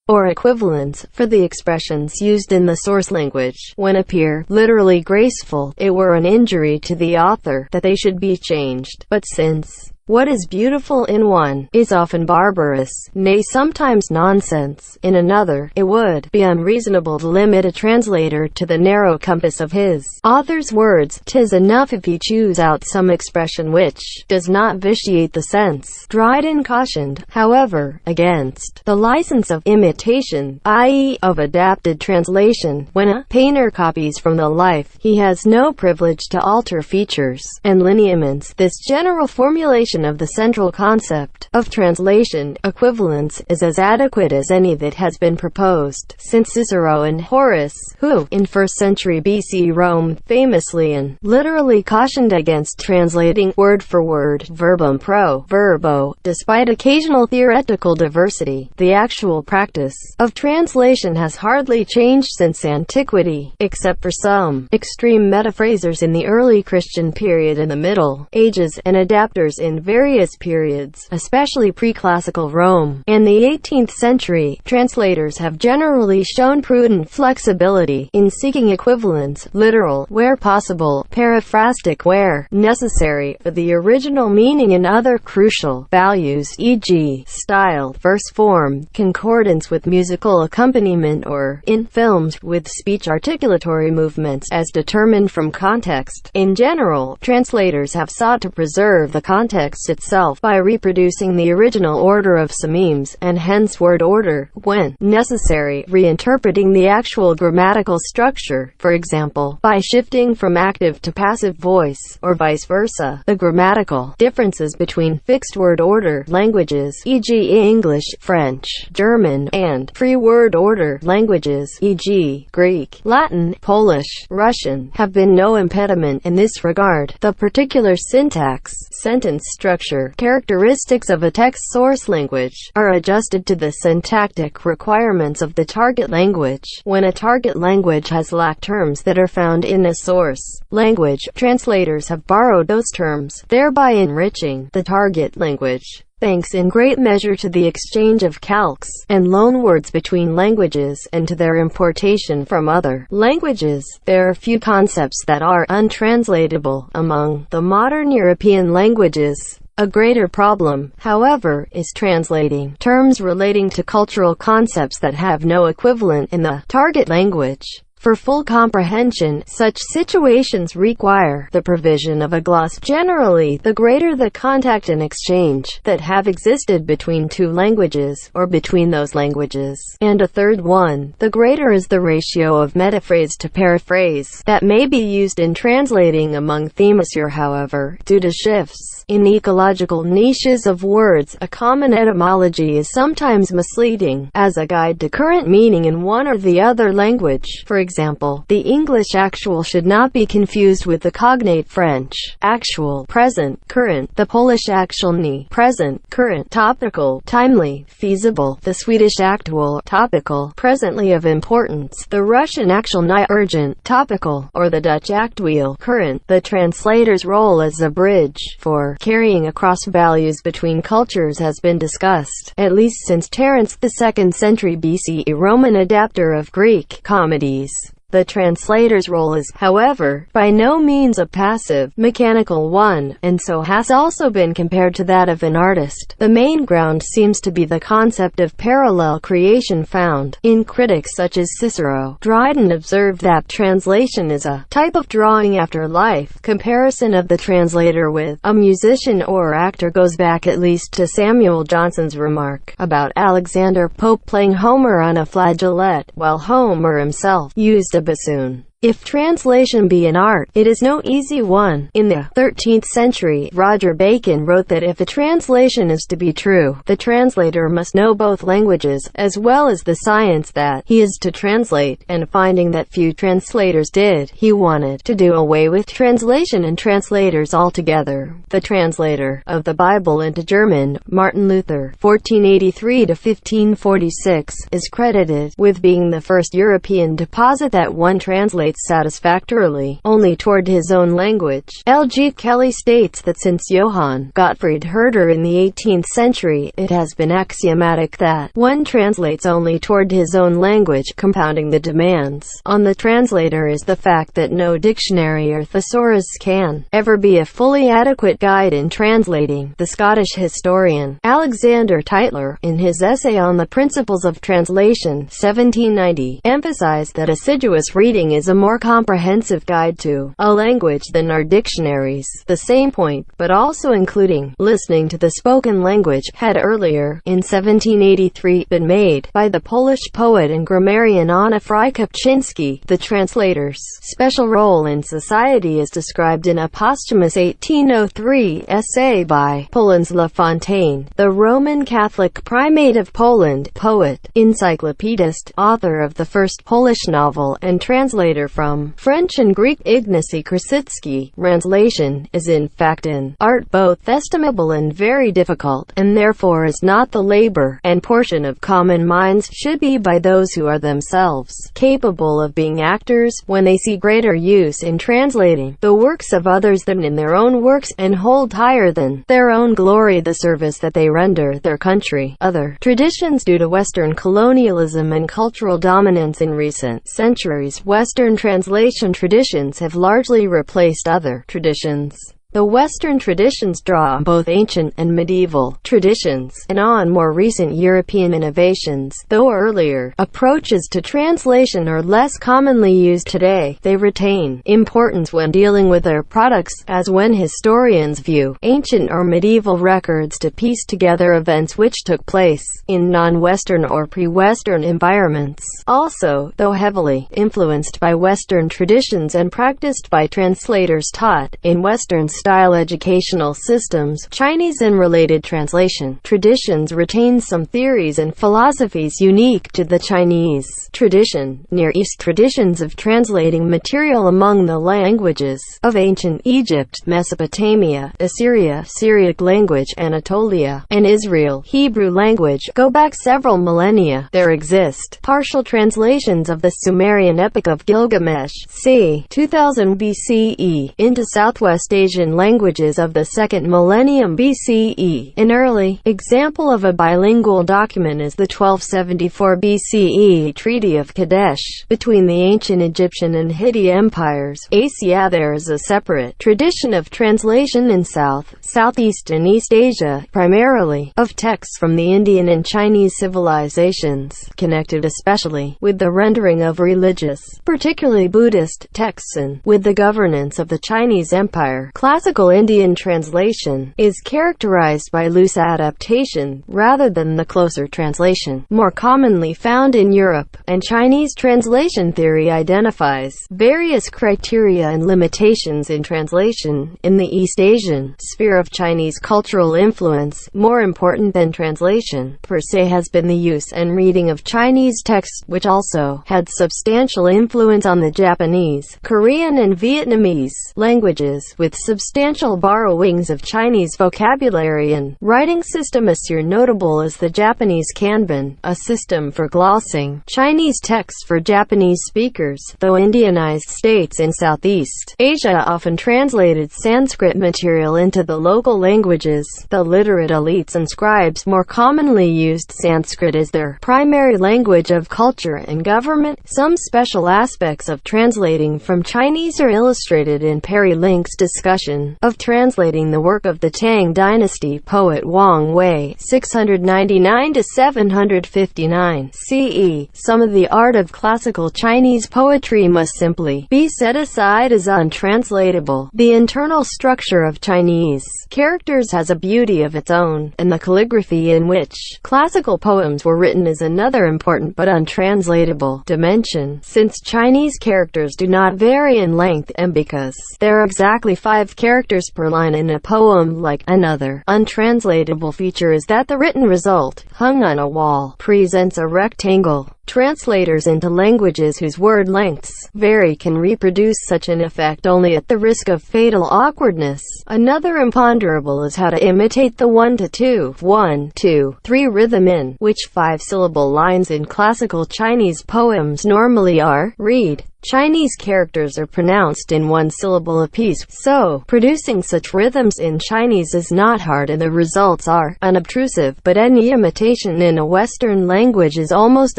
or equivalents, for the expressions used in the source language. When appear literally graceful, it were an injury to the author that they should be changed. But since what is beautiful in one is often barbarous, nay sometimes nonsense, in another, it would be unreasonable to limit a translator to the narrow compass of his author's words. 'Tis enough if he choose out some expression which does not vitiate the sense. Dryden cautioned, however, against the license of imitation, i.e., of adapted translation. When a painter copies from the life, he has no privilege to alter features and lineaments. This general formulation of the central concept of translation equivalence is as adequate as any that has been proposed since Cicero and Horace, who, in 1st century BC Rome, famously and literally cautioned against translating word for word, verbum pro verbo. Despite occasional theoretical diversity, the actual practice of translation has hardly changed since antiquity, except for some extreme metaphrasers in the early Christian period and the Middle Ages, and adapters in various periods, especially pre-classical Rome and the 18th century. Translators have generally shown prudent flexibility in seeking equivalents, literal where possible, paraphrastic where necessary, for the original meaning and other crucial values, e.g., style, verse form, concordance with musical accompaniment, or, in films, with speech articulatory movements as determined from context. In general, translators have sought to preserve the context itself by reproducing the original order of sememes, and hence word order, when necessary, reinterpreting the actual grammatical structure, for example, by shifting from active to passive voice, or vice versa. The grammatical differences between fixed word order languages, e.g. English, French, German, and free word order languages, e.g. Greek, Latin, Polish, Russian, have been no impediment in this regard. The particular syntax, sentence structure, characteristics of a text source language are adjusted to the syntactic requirements of the target language. When a target language has lacked terms that are found in a source language, translators have borrowed those terms, thereby enriching the target language. Thanks in great measure to the exchange of calques and loanwords between languages, and to their importation from other languages, there are few concepts that are untranslatable among the modern European languages. A greater problem, however, is translating terms relating to cultural concepts that have no equivalent in the target language. For full comprehension, such situations require the provision of a gloss. Generally, the greater the contact and exchange that have existed between two languages, or between those languages and a third one, the greater is the ratio of metaphrase to paraphrase that may be used in translating among thematists. However, due to shifts in ecological niches of words, a common etymology is sometimes misleading as a guide to current meaning in one or the other language. For example, the English actual should not be confused with the cognate French actual, present, current, the Polish aktualny, present, current, topical, timely, feasible, the Swedish aktual, topical, presently of importance, the Russian aktualny, urgent, topical, or the Dutch aktueel, current. The translator's role as a bridge for carrying across values between cultures has been discussed, at least since Terence, the 2nd century BC Roman adapter of Greek comedies. The translator's role is, however, by no means a passive, mechanical one, and so has also been compared to that of an artist. The main ground seems to be the concept of parallel creation found in critics such as Cicero. Dryden observed that translation is a type of drawing after life. Comparison of the translator with a musician or actor goes back at least to Samuel Johnson's remark about Alexander Pope playing Homer on a flageolet, while Homer himself used a bassoon. If translation be an art, it is no easy one. In the 13th century, Roger Bacon wrote that if a translation is to be true, the translator must know both languages, as well as the science that he is to translate, and finding that few translators did, he wanted to do away with translation and translators altogether. The translator of the Bible into German, Martin Luther, 1483 to 1546, is credited with being the first European to posit that one translator translates satisfactorily only toward his own language. L.G. Kelly states that since Johann Gottfried Herder in the 18th century, it has been axiomatic that one translates only toward his own language. Compounding the demands on the translator is the fact that no dictionary or thesaurus can ever be a fully adequate guide in translating. The Scottish historian Alexander Tytler, in his essay on the Principles of Translation, 1790, emphasized that assiduous reading is a more comprehensive guide to a language than are dictionaries. The same point, but also including listening to the spoken language, had earlier, in 1783, been made by the Polish poet and grammarian Anna Frykopczynski. The translator's special role in society is described in a posthumous 1803 essay by Poland's La Fontaine, the Roman Catholic primate of Poland, poet, encyclopedist, author of the first Polish novel, and translator from French and Greek. Ignacy Krasicki. Translation is in fact an art both estimable and very difficult, and therefore is not the labor and portion of common minds, should be by those who are themselves capable of being actors, when they see greater use in translating the works of others than in their own works, and hold higher than their own glory the service that they render their country. Other traditions. Due to Western colonialism and cultural dominance in recent centuries, Western translation traditions have largely replaced other traditions. The Western traditions draw on both ancient and medieval traditions, and on more recent European innovations. Though earlier approaches to translation are less commonly used today, they retain importance when dealing with their products, as when historians view ancient or medieval records to piece together events which took place in non-Western or pre-Western environments. Also, though heavily influenced by Western traditions and practiced by translators taught in Western style educational systems, Chinese and related translation traditions retain some theories and philosophies unique to the Chinese tradition. Near East traditions of translating material among the languages of ancient Egypt, Mesopotamia, Assyria, Syriac language, Anatolia, and Israel, Hebrew language, go back several millennia. There exist partial translations of the Sumerian Epic of Gilgamesh, c. 2000 BCE, into Southwest Asian languages of the 2nd millennium BCE. An early example of a bilingual document is the 1274 BCE Treaty of Kadesh between the ancient Egyptian and Hittite empires. Asia. There is a separate tradition of translation in South, Southeast and East Asia, primarily of texts from the Indian and Chinese civilizations, connected especially with the rendering of religious, particularly Buddhist, texts and with the governance of the Chinese Empire. Classical Indian translation is characterized by loose adaptation, rather than the closer translation more commonly found in Europe, and Chinese translation theory identifies various criteria and limitations in translation. In the East Asian sphere of Chinese cultural influence, more important than translation per se has been the use and reading of Chinese texts, which also had substantial influence on the Japanese, Korean and Vietnamese languages, with substantial borrowings of Chinese vocabulary and writing system. Notable is the Japanese Kanban, a system for glossing Chinese texts for Japanese speakers, though Indianized states in Southeast Asia often translated Sanskrit material into the local languages. The literate elites and scribes more commonly used Sanskrit as their primary language of culture and government. Some special aspects of translating from Chinese are illustrated in Perry Link's discussion of translating the work of the Tang dynasty poet Wang Wei, 699–759 CE. Some of the art of classical Chinese poetry must simply be set aside as untranslatable. The internal structure of Chinese characters has a beauty of its own, and the calligraphy in which classical poems were written is another important but untranslatable dimension. Since Chinese characters do not vary in length, and because there are exactly 5 characters per line in a poem, like another untranslatable feature is that the written result, hung on a wall, presents a rectangle. Translators into languages whose word lengths vary can reproduce such an effect only at the risk of fatal awkwardness. Another imponderable is how to imitate the 1-2, 1-2-3 rhythm in which 5-syllable lines in classical Chinese poems normally are. Read. Chinese characters are pronounced in one syllable apiece, so producing such rhythms in Chinese is not hard and the results are unobtrusive, but any imitation in a Western language is almost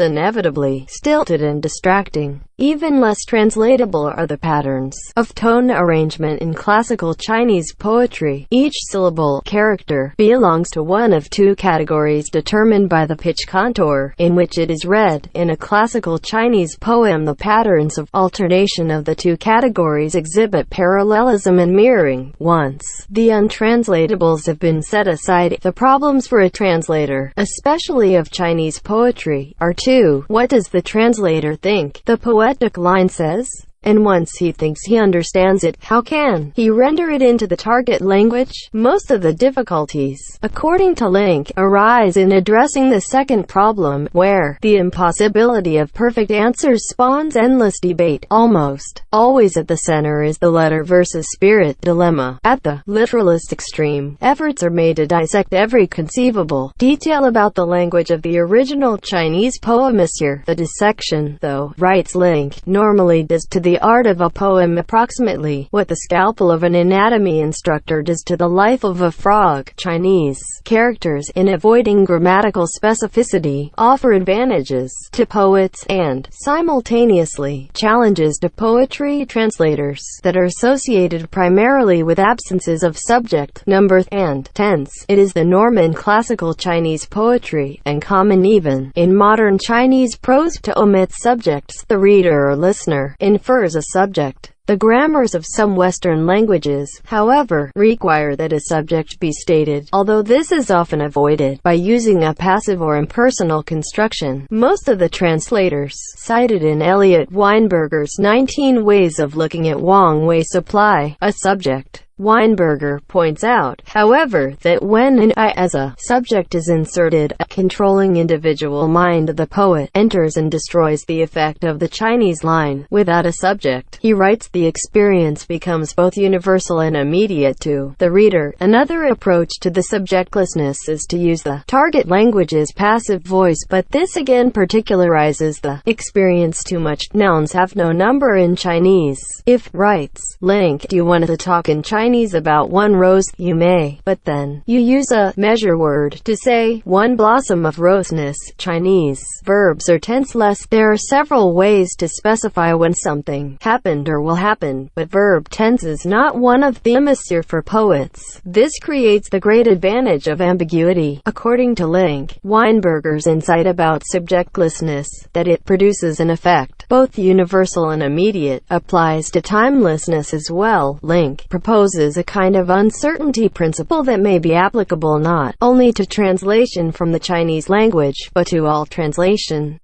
inevitably stilted and distracting. Even less translatable are the patterns of tone arrangement in classical Chinese poetry. Each syllable character belongs to one of two categories determined by the pitch contour in which it is read. In a classical Chinese poem, the patterns of alternation of the two categories exhibit parallelism and mirroring. Once the untranslatables have been set aside, the problems for a translator, especially of Chinese poetry, are two. What does the translator think the poetic line says? And once he thinks he understands it, how can he render it into the target language? Most of the difficulties, according to Link, arise in addressing the second problem, where the impossibility of perfect answers spawns endless debate. Almost always at the center is the letter versus spirit dilemma. At the literalist extreme, efforts are made to dissect every conceivable detail about the language of the original Chinese poem. The dissection, though, writes Link, normally does to the art of a poem approximately what the scalpel of an anatomy instructor does to the life of a frog. Chinese characters, in avoiding grammatical specificity, offer advantages to poets and, simultaneously, challenges to poetry translators that are associated primarily with absences of subject, number, and tense. It is the norm in classical Chinese poetry, and common even in modern Chinese prose, to omit subjects. The reader or listener infers a subject. The grammars of some Western languages, however, require that a subject be stated, although this is often avoided by using a passive or impersonal construction. Most of the translators cited in Elliot Weinberger's 19 Ways of Looking at Wang Wei supply a subject. Weinberger points out, however, that when an I as a subject is inserted, a controlling individual mind of the poet enters and destroys the effect of the Chinese line. Without a subject, he writes, the experience becomes both universal and immediate to the reader. Another approach to the subjectlessness is to use the target language's passive voice, but this again particularizes the experience too much. Nouns have no number in Chinese. If, writes Link, you wanted to talk in Chinese about one rose, you may, but then you use a measure word to say one blossom of roseness. Chinese verbs are tenseless. There are several ways to specify when something happened or will happen, but verb tense is not one of them. For poets, this creates the great advantage of ambiguity. According to Link, Weinberger's insight about subjectlessness, that it produces an effect both universal and immediate, applies to timelessness as well. Link proposes a kind of uncertainty principle that may be applicable not only to translation from the Chinese language, but to all translation.